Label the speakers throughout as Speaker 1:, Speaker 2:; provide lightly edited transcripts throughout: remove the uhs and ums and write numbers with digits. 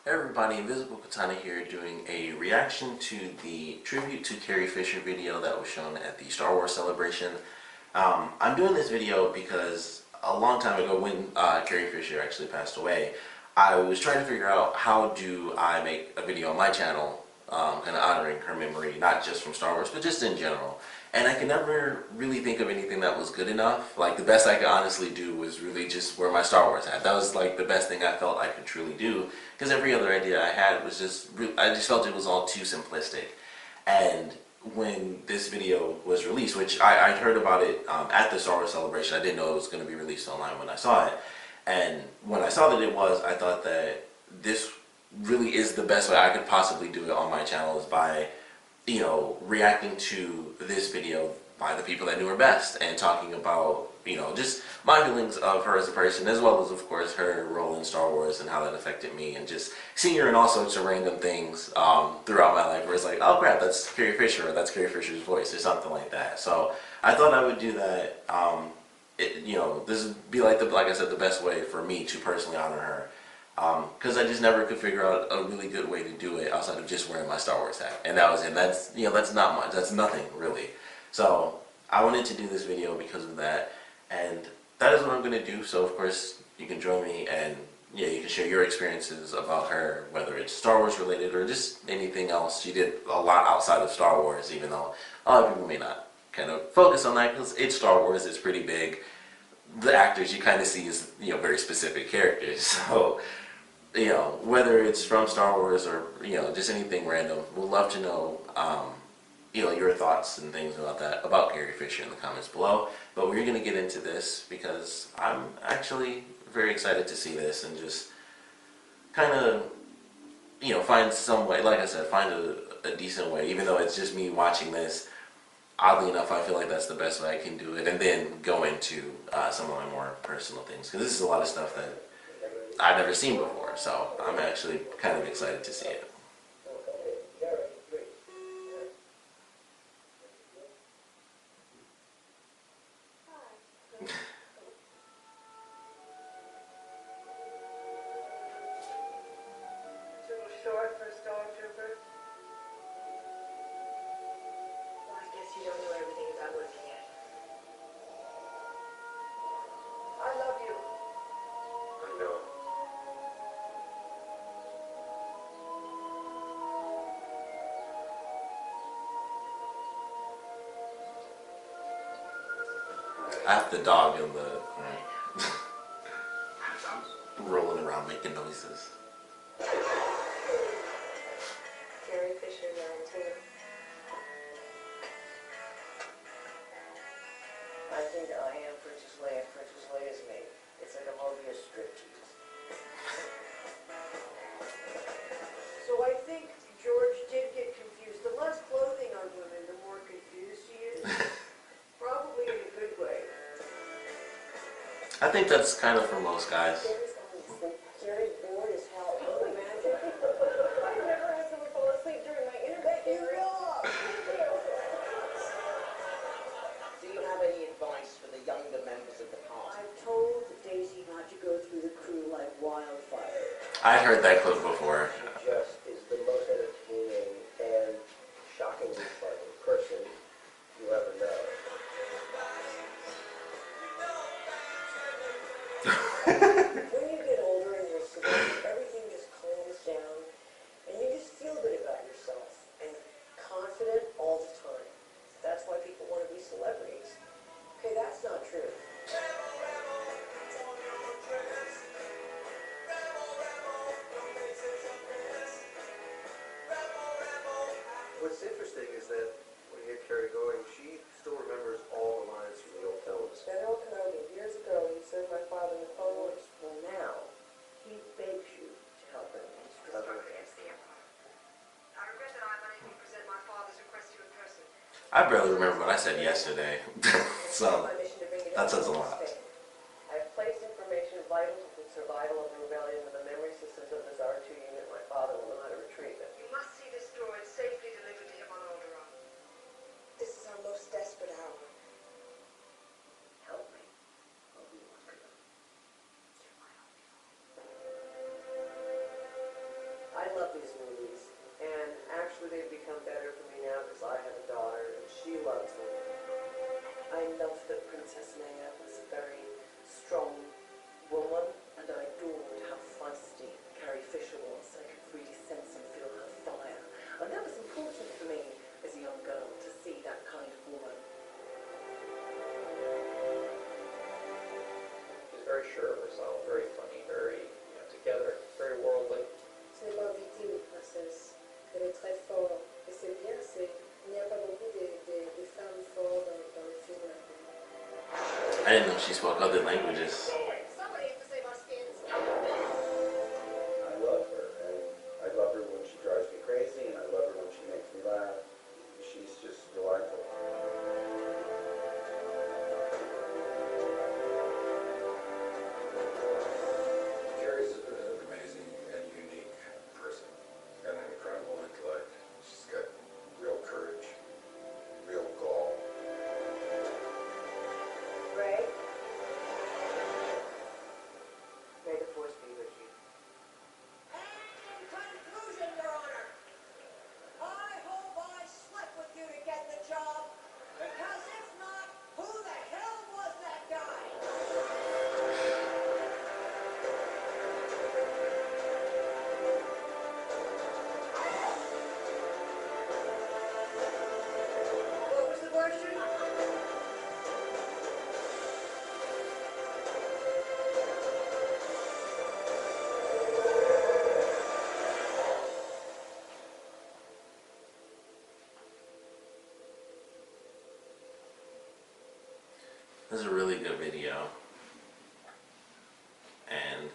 Speaker 1: Hey everybody, Invisiblekatana here doing a reaction to the tribute to Carrie Fisher video that was shown at the Star Wars celebration. I'm doing this video because a long time ago when Carrie Fisher actually passed away, I was trying to figure out how do I make a video on my channel kind of honoring her memory, not just from Star Wars, but just in general. And I could never really think of anything that was good enough. Like, the best I could honestly do was really just wear my Star Wars hat. That was like the best thing I felt I could truly do, because every other idea I had was just, I just felt it was all too simplistic. And when this video was released, which I'd heard about it at the Star Wars celebration, I didn't know it was going to be released online when I saw it. And when I saw that it was, I thought that this really is the best way I could possibly do it on my channel, is by reacting to this video by the people that knew her best and talking about, just my feelings of her as a person, as well as, of course, her role in Star Wars and how that affected me, and just seeing her in all sorts of random things throughout my life where it's like, oh crap, that's Carrie Fisher, or that's Carrie Fisher's voice, or something like that. So I thought I would do that. This would be like I said, the best way for me to personally honor her. Because I just never could figure out a really good way to do it outside of just wearing my Star Wars hat, and that was it. That's not much. That's nothing really. So I wanted to do this video because of that, and that is what I'm going to do. So of course you can join me, and yeah, you can share your experiences about her, whether it's Star Wars related or just anything else. She did a lot outside of Star Wars, even though a lot of people may not kind of focus on that because it's Star Wars. It's pretty big. The actors you kind of see as very specific characters. So whether it's from Star Wars or, just anything random, we'd love to know, your thoughts and things about that, about Carrie Fisher, in the comments below. But we're going to get into this because I'm actually very excited to see this and just kind of, find some way, like I said, find a decent way, even though it's just me watching this. Oddly enough, I feel like that's the best way I can do it, and then go into some of my more personal things, because this is a lot of stuff that I've never seen before, so I'm actually kind of excited to see it.
Speaker 2: Too short for a stormtrooper? Well, I guess you don't know everything about living yet. I love you.
Speaker 1: I know. I have the dog in the rolling around making noises.
Speaker 2: Carrie Fisher, 19.
Speaker 3: I think I am Princess Leia, and Princess Leia's me. It's like a Mobius strip tease.
Speaker 2: So I think George did get confused. The less clothing on women, the more confused she is. Probably in a good way.
Speaker 1: I think that's kind of for most guys.
Speaker 3: Gary's going to sleep. Gary's bored as hell. Can you imagine? I never had someone fall asleep during my internet. You're up! Do you have any advice for the younger members of the party?
Speaker 2: I've told Daisy not to go through the crew like wildfire.
Speaker 1: I'd heard that clip before.
Speaker 3: She just is the most entertaining and shockingly funny person you ever know. When you get older and you're a celebrity, everything just calms down, and you just feel good about yourself, and confident all the time. That's why people want to be celebrities. Okay, that's not true.
Speaker 4: What's interesting is that when you get Carrie going, she still remembers all the lines from the old films.
Speaker 2: General Kenobi, years ago, he served my father in the Polish. Well, now, he begs you to help him in his struggle against the Empire. I regret that I'm unable to present my father's request to you in person.
Speaker 1: I barely remember what I said yesterday, so
Speaker 2: My mission to bring it
Speaker 1: that
Speaker 2: up
Speaker 1: says a
Speaker 2: to
Speaker 1: lot.
Speaker 2: Spain. I have placed information vital to the survival of the rebellion in the memory systems of this R2 unit. My father will know how to retrieve it. You must see this droid safely delivered to him on Alderaan. This is our most desperate hour. Help me. Obi-Wan Kenobi. You're my only hope.
Speaker 3: love these movies.
Speaker 2: And actually they've become better for me now because I have a daughter and she loves them.
Speaker 3: I love that Princess Leia was a very strong woman, and I adored how feisty Carrie Fisher was. I could really sense and feel her fire. And that was important for me as a young girl to see that kind of woman.
Speaker 5: She's very sure of herself, very funny, very, together, very worldly.
Speaker 6: Ce n'est pas victime, une princesse. Elle est très forte. Et c'est bien, il n'y a pas beaucoup de femmes fortes dans le film maintenant.
Speaker 1: I didn't know she spoke other languages.
Speaker 6: Somebody has to save our skins.
Speaker 7: I love her, and I love her when she drives me crazy, and I love her when she makes me laugh. She's just delightful.
Speaker 8: Carrie's an amazing and unique person. She's got an incredible intellect. She's got real courage, real gall.
Speaker 6: Ray?
Speaker 2: May the force be with you.
Speaker 3: And conclusion, Your Honor. I hope I slept with you to get the job, because if not, who the hell was that guy?
Speaker 6: What was the question?
Speaker 1: This is a really good video. And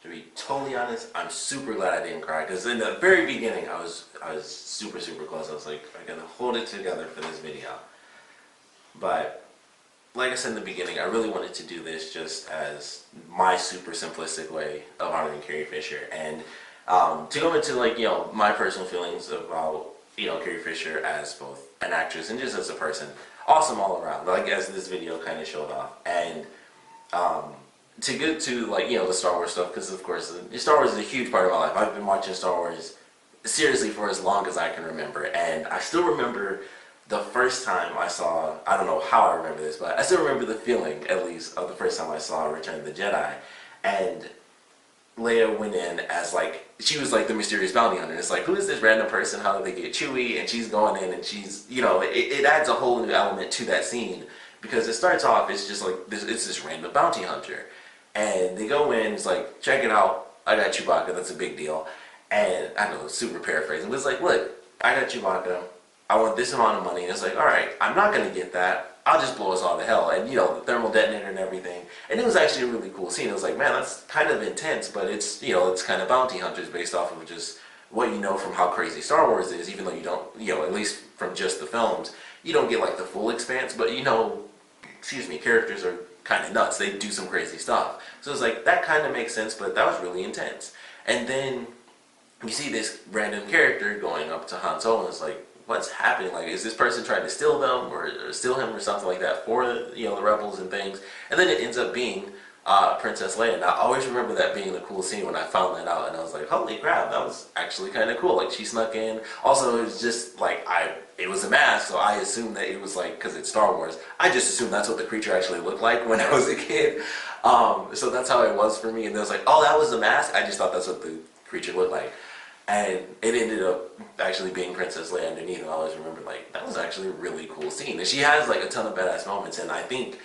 Speaker 1: to be totally honest, I'm super glad I didn't cry, because in the very beginning I was super close. I was like, I gotta hold it together for this video. But like I said in the beginning, I really wanted to do this just as my super simplistic way of honoring Carrie Fisher, and to go into my personal feelings about Carrie Fisher as both an actress and just as a person. Awesome all around, like as this video kind of showed off. And to get to the Star Wars stuff, because of course Star Wars is a huge part of my life. I've been watching Star Wars seriously for as long as I can remember, and I still remember the first time I saw, I don't know how I remember this, but I still remember the feeling, at least, of the first time I saw Return of the Jedi. And Leia went in as she was the mysterious bounty hunter. It's who is this random person? How did they get Chewie? And she's going in and she's, it adds a whole new element to that scene, because it starts off, it's just it's this random bounty hunter. And they go in, it's check it out, I got Chewbacca, that's a big deal. And I know, super paraphrasing, but it's look, I got Chewbacca, I want this amount of money. And it's alright, I'm not going to get that, I'll just blow us all to hell. And the thermal detonator and everything. And it was actually a really cool scene. It was man, that's kind of intense, but it's, it's kind of bounty hunters based off of just what you know from how crazy Star Wars is, even though you don't, at least from just the films, you don't get the full expanse, but characters are kind of nuts. They do some crazy stuff. So it's that kind of makes sense, but that was really intense. And then you see this random character going up to Han Solo, and it's what's happening? Is this person trying to steal them or steal him or something like that for the rebels and things? And then it ends up being Princess Leia. And I always remember that being the cool scene when I found that out, and I was holy crap, that was actually kind of cool. She snuck in. Also, it was just it was a mask, so I assumed that it was because it's Star Wars, I just assumed that's what the creature actually looked like when I was a kid. So that's how it was for me. And it was oh, that was a mask? I just thought that's what the creature looked like. And it ended up actually being Princess Leia underneath, and I always remember that was actually a really cool scene. And she has a ton of badass moments, and I think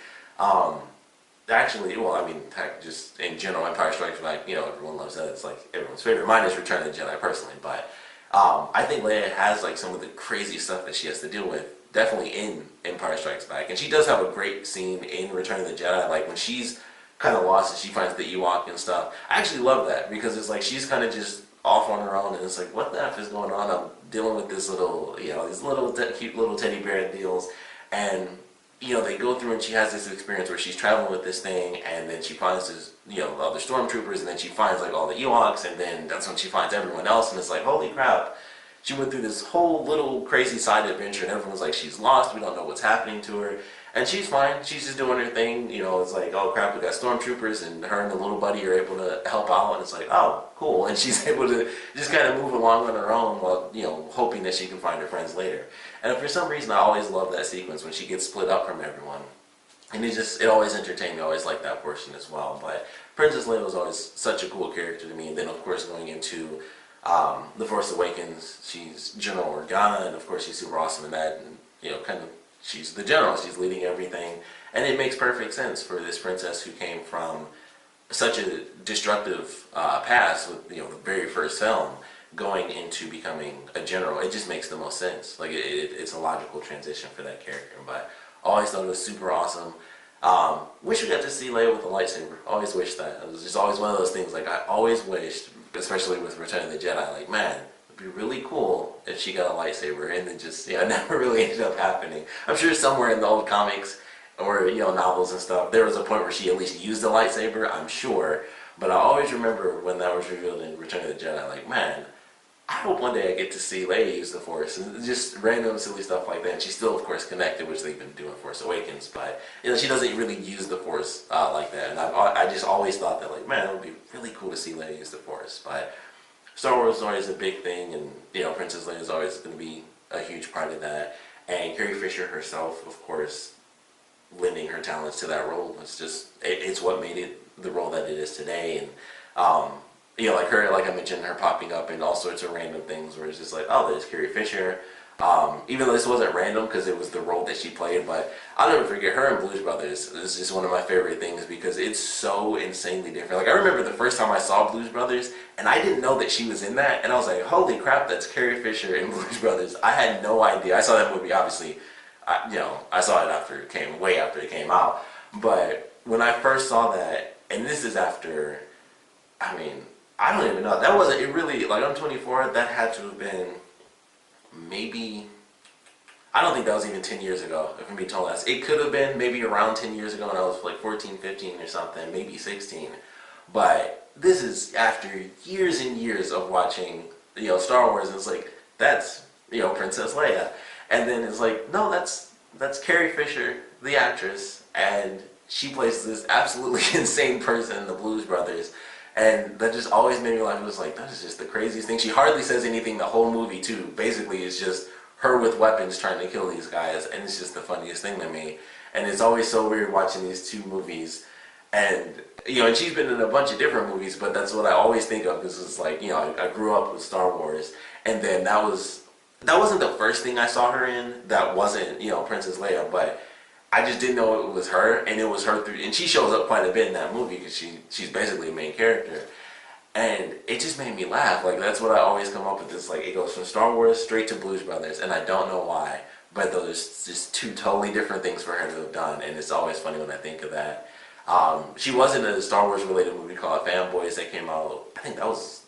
Speaker 1: actually, well, I mean, heck, just in general, Empire Strikes Back, everyone loves that. It's everyone's favorite. Mine is Return of the Jedi personally, but I think Leia has some of the crazy stuff that she has to deal with, definitely in Empire Strikes Back. And she does have a great scene in Return of the Jedi, when she's kind of lost and she finds the Ewok and stuff. I actually love that, because it's she's kind of just off on her own, and it's what the F is going on? I'm dealing with this little, these little cute little teddy bear deals, and they go through, and she has this experience where she's traveling with this thing, and then she finds this, other stormtroopers, and then she finds all the Ewoks, and then that's when she finds everyone else, and it's holy crap, she went through this whole little crazy side adventure, and everyone's she's lost, we don't know what's happening to her. And she's fine. She's just doing her thing. You know, it's like, oh crap, we got stormtroopers, and her and the little buddy are able to help out, and it's like, oh, cool. And she's able to just kind of move along on her own while, you know, hoping that she can find her friends later. And for some reason, I always love that sequence when she gets split up from everyone. And it always entertained me. I always liked that portion as well. But Princess Leia was always such a cool character to me. And then, of course, going into The Force Awakens, she's General Organa, and of course, she's super awesome in that. And, you know, kind of, she's the general. She's leading everything. And it makes perfect sense for this princess who came from such a destructive past with, you know, the very first film, going into becoming a general. It just makes the most sense. Like, it's a logical transition for that character. But I always thought it was super awesome. Wish we got to see Leia with a lightsaber. Always wish that. It was just always one of those things, like, I always wished, especially with Return of the Jedi, like, man, it'd be really cool if she got a lightsaber, and it just, yeah, it never really ended up happening. I'm sure somewhere in the old comics, or, you know, novels and stuff, there was a point where she at least used a lightsaber, I'm sure. But I always remember when that was revealed in Return of the Jedi, like, man, I hope one day I get to see Leia use the Force, and just random silly stuff like that. And she's still, of course, connected, which they've been doing Force Awakens, but, you know, she doesn't really use the Force like that. And I just always thought that, like, man, it would be really cool to see Leia use the Force. But Star Wars is always a big thing, and, you know, Princess Leia is always going to be a huge part of that. And Carrie Fisher herself, of course, lending her talents to that role, it's what made it the role that it is today. And you know, like her, like I mentioned, her popping up in all sorts of random things where it's just like, oh, there's Carrie Fisher. Even though this wasn't random because it was the role that she played, but I'll never forget her in Blues Brothers. It's just one of my favorite things because it's so insanely different. Like, I remember the first time I saw Blues Brothers, and I didn't know that she was in that, and I was like, holy crap, that's Carrie Fisher in Blues Brothers. I had no idea. I saw that movie, obviously, I saw it way after it came out. But when I first saw that, and this is after, I mean, I don't even know. That wasn't, it really, like, I'm 24, that had to have been maybe, I don't think that was even 10 years ago, if I'm being told that. It could have been maybe around 10 years ago when I was like 14, 15 or something, maybe 16. But this is after years and years of watching, you know, Star Wars, and it's like, that's, you know, Princess Leia. And then it's like, no, that's Carrie Fisher, the actress, and she plays this absolutely insane person in the Blues Brothers. And that just always made me laugh. It was like, that is just the craziest thing. She hardly says anything the whole movie, too. Basically, it's just her with weapons trying to kill these guys, and it's just the funniest thing to me. And it's always so weird watching these two movies. And, you know, and she's been in a bunch of different movies, but that's what I always think of. This is like, you know, I grew up with Star Wars, and then that wasn't the first thing I saw her in that wasn't, you know, Princess Leia, but I just didn't know it was her, and it was her through, and she shows up quite a bit in that movie because she's basically a main character, and it just made me laugh. Like, that's what I always come up with. This, like, it goes from Star Wars straight to Blues Brothers, and I don't know why, but those are just two totally different things for her to have done, and it's always funny when I think of that. She was in a Star Wars related movie called Fanboys that came out, I think that was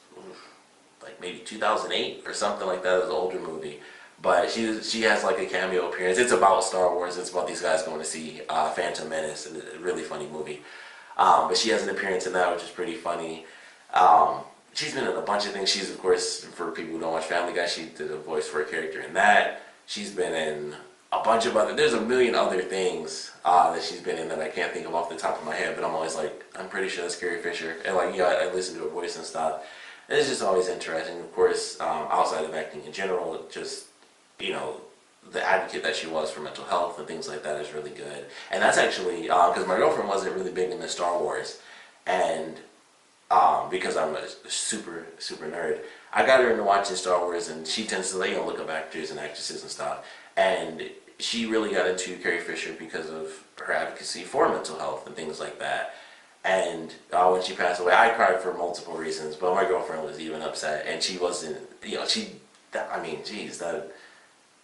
Speaker 1: like maybe 2008 or something like that. It was an older movie. But she has like a cameo appearance. It's about Star Wars. It's about these guys going to see Phantom Menace, and a really funny movie. But she has an appearance in that, which is pretty funny. She's been in a bunch of things. She's, of course, for people who don't watch Family Guy, she did a voice for a character in that. She's been in a bunch of there's a million other things that she's been in that I can't think of off the top of my head, but I'm always like, I'm pretty sure that's Carrie Fisher. And, like, you know, I listen to her voice and stuff. And it's just always interesting. Of course, outside of acting in general, just, you know, the advocate that she was for mental health and things like that is really good. And that's actually, because my girlfriend wasn't really big into Star Wars, and because I'm a super, super nerd, I got her into watching Star Wars, and she tends to, you know, look up actors and actresses and stuff, and she really got into Carrie Fisher because of her advocacy for mental health and things like that. And when she passed away, I cried for multiple reasons, but my girlfriend was even upset, and she wasn't, you know, that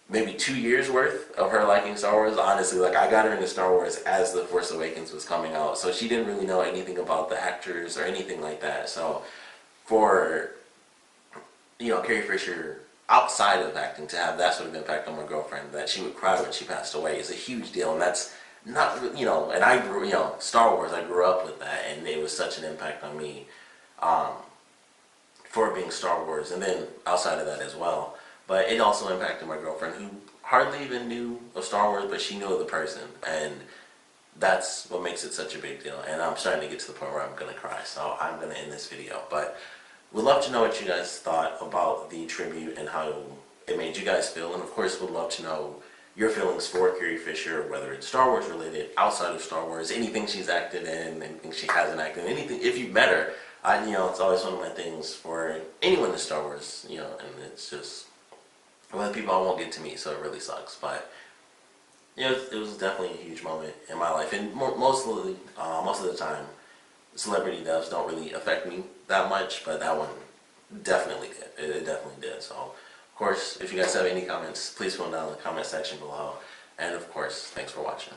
Speaker 1: maybe 2 years worth of her liking Star Wars. Honestly, like, I got her into Star Wars as The Force Awakens was coming out, so she didn't really know anything about the actors or anything like that. So for, you know, Carrie Fisher, outside of acting, to have that sort of impact on my girlfriend, that she would cry when she passed away, is a huge deal. And that's not, you know, and I grew, you know, Star Wars, I grew up with that, and it was such an impact on me for being Star Wars, and then outside of that as well. But it also impacted my girlfriend, who hardly even knew of Star Wars, but she knew of the person, and that's what makes it such a big deal. And I'm starting to get to the point where I'm gonna cry, so I'm gonna end this video. But we'd love to know what you guys thought about the tribute and how it made you guys feel, and of course we'd love to know your feelings for Carrie Fisher, whether it's Star Wars related, outside of Star Wars, anything she's acted in, anything she hasn't acted in, anything. If you've met her, it's always one of my things for anyone in Star Wars, and it's just one of the people I won't get to meet, so it really sucks. But it was definitely a huge moment in my life, and most of the time, celebrity deaths don't really affect me that much, but that one definitely did. It definitely did. So, of course, if you guys have any comments, please put them down in the comment section below. And of course, thanks for watching.